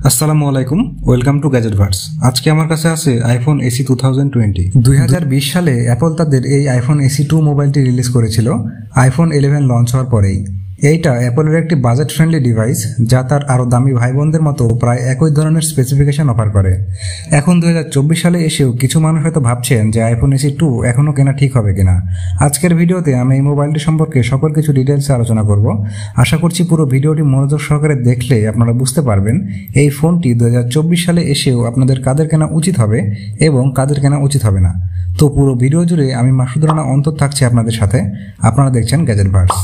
আসসালামু আলাইকুম, welcome to গ্যাজেটভার্স। আজকে আমার কাছে আছে আইফোন এসি 2020। 2020 সালে অ্যাপল তাদের এই আইফোন এসি 2 মোবাইলটি রিলিজ করেছিল আইফোন 11 লঞ্চ হওয়ার পরেই। এইটা অ্যাপলের একটি বাজেট ফ্রেন্ডলি ডিভাইস যা তার আরও দামি ভাই বোনদের মতো প্রায় একই ধরনের স্পেসিফিকেশন অফার করে। এখন 2024 সালে এসেও কিছু মানুষ হয়তো ভাবছেন যে আইফোন এসি 2 এখনও কেনা ঠিক হবে কিনা। আজকের ভিডিওতে আমি এই মোবাইলটি সম্পর্কে সকল কিছু ডিটেলসে আলোচনা করব। আশা করছি পুরো ভিডিওটি মনোযোগ সহকারে দেখলে আপনারা বুঝতে পারবেন এই ফোনটি 2024 সালে এসেও আপনাদের কাদের কেনা উচিত হবে এবং কাদের কেনা উচিত হবে না। তো পুরো ভিডিও জুড়ে আমি মাসুদ রানা অন্তর থাকছি আপনাদের সাথে। আপনারা দেখছেন গ্যাজেটভার্স।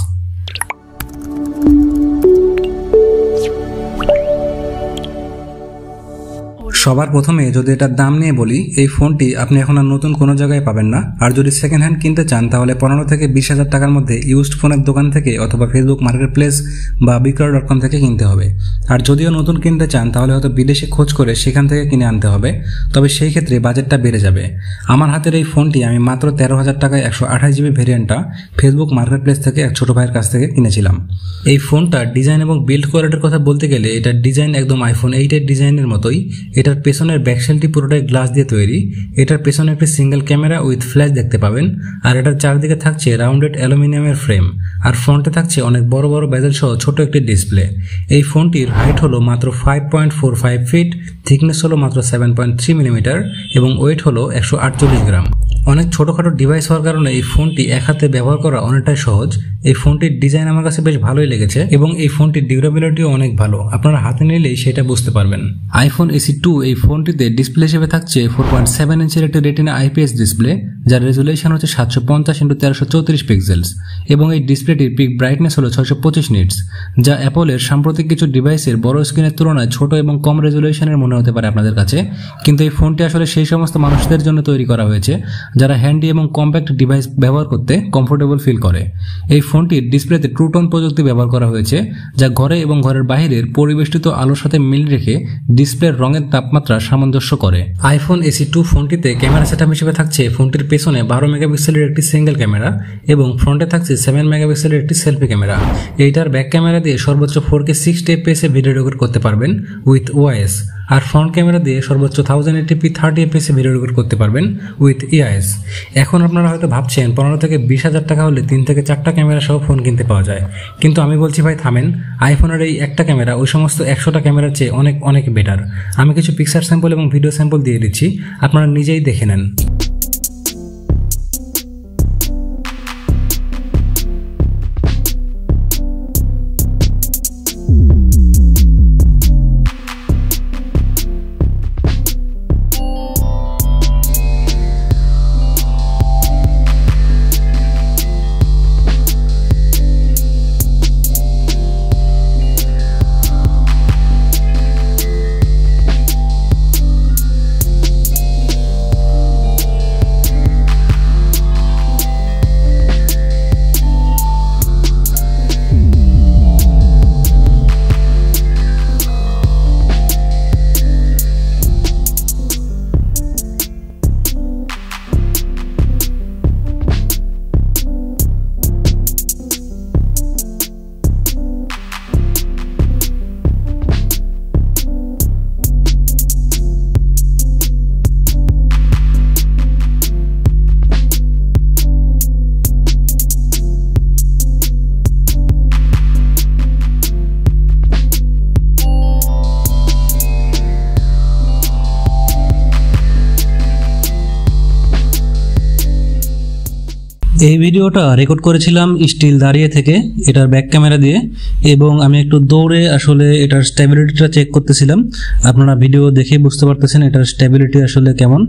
সবার প্রথমে যদি এটার দাম নিয়ে বলি, এই ফোনটি আপনি এখন আর নতুন কোনো জায়গায় পাবেন না। আর যদি সেকেন্ড হ্যান্ড কিনতে চান তাহলে 15 থেকে 20,000 টাকার মধ্যে ইউজড ফোনের দোকান থেকে অথবা ফেসবুক মার্কেটপ্লেস বা বিক্রয়.com থেকে কিনতে হবে। আর যদিও নতুন কিনতে চান তাহলে হয়তো বিদেশে খোঁজ করে সেখান থেকে কিনে আনতে হবে, তবে সেই ক্ষেত্রে বাজেটটা বেড়ে যাবে। আমার হাতের এই ফোনটি আমি মাত্র 13,000 টাকায় 128 জিবি ভেরিয়েন্টটা ফেসবুক মার্কেটপ্লেস থেকে এক ছোট ভাইয়ের কাছ থেকে কিনেছিলাম। এই ফোনটার ডিজাইন এবং বিল্ড কোয়ালিটির কথা বলতে গেলে এটার ডিজাইন একদম আইফোন 8 এর ডিজাইনের মতোই। এটার পেছনের ব্যাকশেলটি পুরোটাই গ্লাস দিয়ে তৈরি। এটার পেছনে একটি সিঙ্গেল ক্যামেরা উইথ ফ্ল্যাশ দেখতে পাবেন। আর এটার চারদিকে থাকছে রাউন্ডেড অ্যালুমিনিয়ামের ফ্রেম, আর ফ্রন্টে থাকছে অনেক বড় বড় বেজেল সহ ছোট একটি ডিসপ্লে। এই ফোনটির হাইট হলো মাত্র 5.45 ফিট, থিকনেস হলো মাত্র 7.3 মিলিমিটার এবং ওয়েট হলো 148 গ্রাম। অনেক ছোটোখাটো ডিভাইস হওয়ার কারণে এই ফোনটি এক হাতে ব্যবহার করা অনেকটাই সহজ। এই ফোনটির ডিজাইন আমার কাছে বেশ ভালোই লেগেছে এবং এই ফোনটির ডিউরেবিলিটিও অনেক ভালো। আপনারা হাতে নিলেই সেটা বুঝতে পারবেন। আইফোন এসি 2 এই ফোনটিতে ডিসপ্লে হিসেবে থাকছে 4.7 ইঞ্চের একটি রেটিনা আইপিএস ডিসপ্লে, যার রেজুলেশন হচ্ছে 750x1334 পিক্সেলস এবং এই ডিসপ্লেটির পিক ব্রাইটনেস হলো 625 নিটস, যা অ্যাপলের সাম্প্রতিক কিছু ডিভাইসের বড় স্ক্রিনের তুলনায় ছোট এবং কম রেজুলেশনের মনে হতে পারে আপনাদের কাছে। কিন্তু এই ফোনটি আসলে সেই সমস্ত মানুষদের জন্য তৈরি করা হয়েছে যারা হ্যান্ডি এবং কম্প্যাক্ট ডিভাইস ব্যবহার করতে কমফোর্টেবল ফিল করে। এই ফোনটির ডিসপ্লেতে ট্রু টোন প্রযুক্তি ব্যবহার করা হয়েছে, যা ঘরে এবং ঘরের বাইরের পরিবেষ্টিত আলোর সাথে মিল রেখে ডিসপ্লের রঙের তাপমাত্রা সামঞ্জস্য করে। আইফোন এসি 2 ফোনটিতে ক্যামেরা সেটআপ হিসেবে থাকছে ফোনটির পেছনে 12 মেগাপিক্সেলের একটি সিঙ্গেল ক্যামেরা এবং ফ্রন্টে থাকছে 7 মেগাপিক্সেলের একটি সেলফি ক্যামেরা। এইটার ব্যাক ক্যামেরা দিয়ে সর্বোচ্চ 4K 60 fps এ ভিডিও রেকর্ড করতে পারবেন উইথ ওআইএস, আর ফ্রন্ট ক্যামেরা দিয়ে সর্বোচ্চ 1080p 30 fps এ ভিডিও রেকর্ড করতে পারবেন উইথ ইআইএস। এখন আপনারা হয়তো ভাবছেন 15 থেকে 20,000 টাকা হলে 3 থেকে 4টা ক্যামেরা সহ ফোন কিনতে পাওয়া যায়, কিন্তু আমি বলছি ভাই থামেন। আইফোনের এই একটা ক্যামেরা ওই সমস্ত 100টা ক্যামেরার চেয়ে অনেক অনেক বেটার। আমি কিছু পিকচার স্যাম্পল এবং ভিডিও স্যাম্পল দিয়ে দিচ্ছি, আপনারা নিজেই দেখে নেন। এই ভিডিওটা রেকর্ড করেছিলাম স্টিল দাঁড়িয়ে থেকে এটার ব্যাক ক্যামেরা দিয়ে, এবং আমি একটু দৌড়ে আসলে এটার স্টেবিলিটিটা চেক করতেছিলাম। আপনারা ভিডিও দেখে বুঝতে পারতেছেন এটার স্টেবিলিটি আসলে কেমন।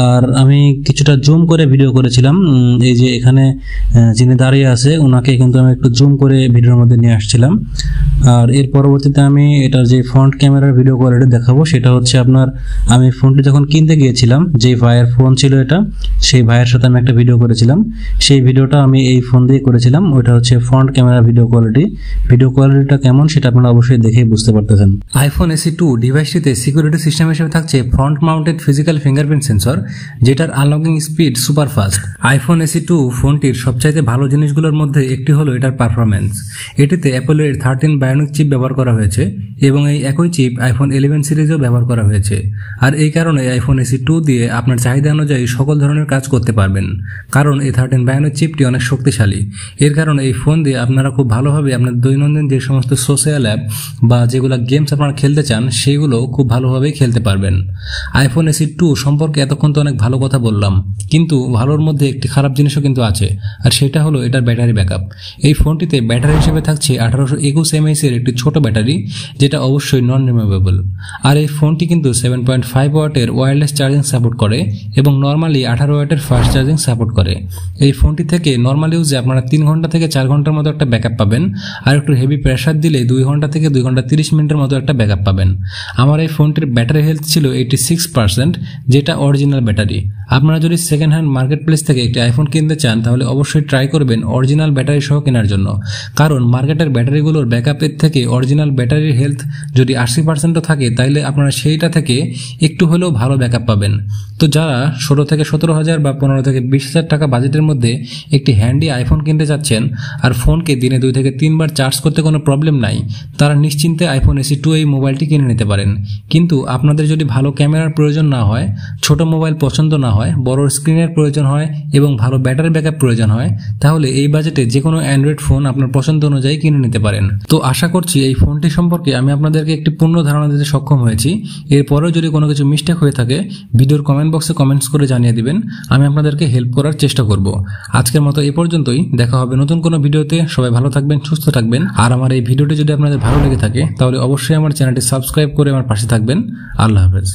আর আমি কিছুটা জুম করে ভিডিও করেছিলাম। এই যে এখানে যিনি দাঁড়িয়ে আছে ওনাকে কিন্তু আমি একটু জুম করে ভিডিওর মধ্যে নিয়ে আসছিলাম। আর এর পরবর্তীতে আমি এটার যে ফ্রন্ট ক্যামেরার ভিডিও কোয়ালিটি দেখাবো, সেটা হচ্ছে আপনার আমি ফোনটি যখন কিনতে গিয়েছিলাম, যে ভাইয়ের ফোন ছিল এটা, সেই ভাইয়ের সাথে আমি একটা ভিডিও করেছিলাম। সেই সেই ভিডিওটা আমি এই ফোন দিয়ে করেছিলাম। ওইটা হচ্ছে ফ্রন্ট ক্যামেরা ভিডিও কোয়ালিটিটা কেমন সেটা আপনারা অবশ্যই দেখেই বুঝতে পারতেছেন। আইফোন SE 2 ডিভাইসটিতে সিকিউরিটি সিস্টেম হিসেবে থাকছে front mounted physical fingerprint sensor, যেটার unlocking speed super fast. IPhone SE 2 ফোনটির সবচাইতে ভালো জিনিসগুলোর মধ্যে একটি হলো এটার পারফরমেন্স। এটিতে অ্যাপলের 13 বায়োনিক চিপ ব্যবহার করা হয়েছে এবং এই একই চিপ আইফোন 11 সিরিজেও ব্যবহার করা হয়েছে। আর এই কারণে আইফোন SE 2 দিয়ে আপনার চাহিদা অনুযায়ী সকল ধরনের কাজ করতে পারবেন, কারণ এই 13 বায়োনিক চিপটি অনেক শক্তিশালী। এর কারণে এই ফোন দিয়ে আপনারা খুব ভালোভাবে আপনার দৈনন্দিন যে সমস্ত সোশ্যাল অ্যাপ বা যেগুলো গেমস আপনারা খেলতে চান সেগুলো খুব ভালোভাবেই খেলতে পারবেন। আইফোন SE 2 সম্পর্কে এতক্ষণ তো অনেক ভালো কথা বললাম, কিন্তু ভালোর মধ্যে একটি খারাপ জিনিসও কিন্তু আছে, আর সেটা হলো এটার ব্যাটারি ব্যাকআপ। এই ফোনটিতে ব্যাটারি হিসেবে থাকছে 1821 mAh এর একটি ছোট ব্যাটারি, যেটা অবশ্যই নন রিমুভেবল। আর এই ফোনটি কিন্তু 7.5 ওয়াটের ওয়্যারলেস চার্জিং সাপোর্ট করে এবং নর্মালি 18 ওয়াটের ফাস্ট চার্জিং সাপোর্ট করে। এই ফোনটি থেকে নর্মাল ইউজে আপনারা 3 ঘন্টা থেকে 4 ঘন্টার মতো একটা ব্যাকআপ পাবেন, আর একটু হেভি প্রেসার দিলে 2 ঘন্টা থেকে 2 ঘন্টা 30 মিনিটের মতো একটা ব্যাকআপ পাবেন। আমার এই ফোনটির ব্যাটারি হেলথ ছিল 86%, যেটা অরিজিনাল ব্যাটারি। আপনারা যদি সেকেন্ড হ্যান্ড মার্কেট প্লেস থেকে একটি আইফোন কিনতে চান তাহলে অবশ্যই ট্রাই করবেন অরিজিনাল ব্যাটারি সহ কেনার জন্য, কারণ মার্কেটের ব্যাটারিগুলোর ব্যাকআপের থেকে অরিজিনাল ব্যাটারির হেলথ যদি 80%ও থাকে তাইলে আপনারা সেইটা থেকে একটু হলেও ভালো ব্যাকআপ পাবেন। তো যারা 16 থেকে 17,000 বা 15 থেকে 20,000 টাকা বাজেটের মধ্যে একটি হ্যান্ডি আইফোন কিনতে চাচ্ছেন আর ফোনকে দিনে 2 থেকে 3 বার চার্জ করতে কোনো প্রবলেম নাই, তারা নিশ্চিন্তে আইফোন SE 2 এই মোবাইলটি কিনে নিতে পারেন। কিন্তু আপনাদের যদি ভালো ক্যামেরার প্রয়োজন না হয়, ছোট মোবাইল পছন্দ না হয়, বড় স্ক্রিনের প্রয়োজন হয় এবং ভালো ব্যাটারি ব্যাকআপ প্রয়োজন হয়, তাহলে এই বাজেটে যে কোনো অ্যান্ড্রয়েড ফোন আপনার পছন্দ অনুযায়ী কিনে নিতে পারেন। তো আশা করছি এই ফোনটি সম্পর্কে আমি আপনাদেরকে একটি পূর্ণ ধারণা দিতে সক্ষম হয়েছি। এরপরেও যদি কোনো কিছু মিস্টেক হয়ে থাকে ভিডিওর কমেন্ট বক্সে কমেন্টস করে জানিয়ে দিবেন, আমি আপনাদেরকে হেল্প করার চেষ্টা করব। আজকের মতো এই পর্যন্তই, দেখা হবে নতুন কোনো ভিডিওতে। সবাই ভালো থাকবেন, সুস্থ থাকবেন। আর আমার এই ভিডিওটি যদি আপনাদের ভালো লেগে থাকে তাহলে অবশ্যই আমার চ্যানেলটি সাবস্ক্রাইব করে আমার পাশে থাকবেন। আল্লাহ হাফেজ।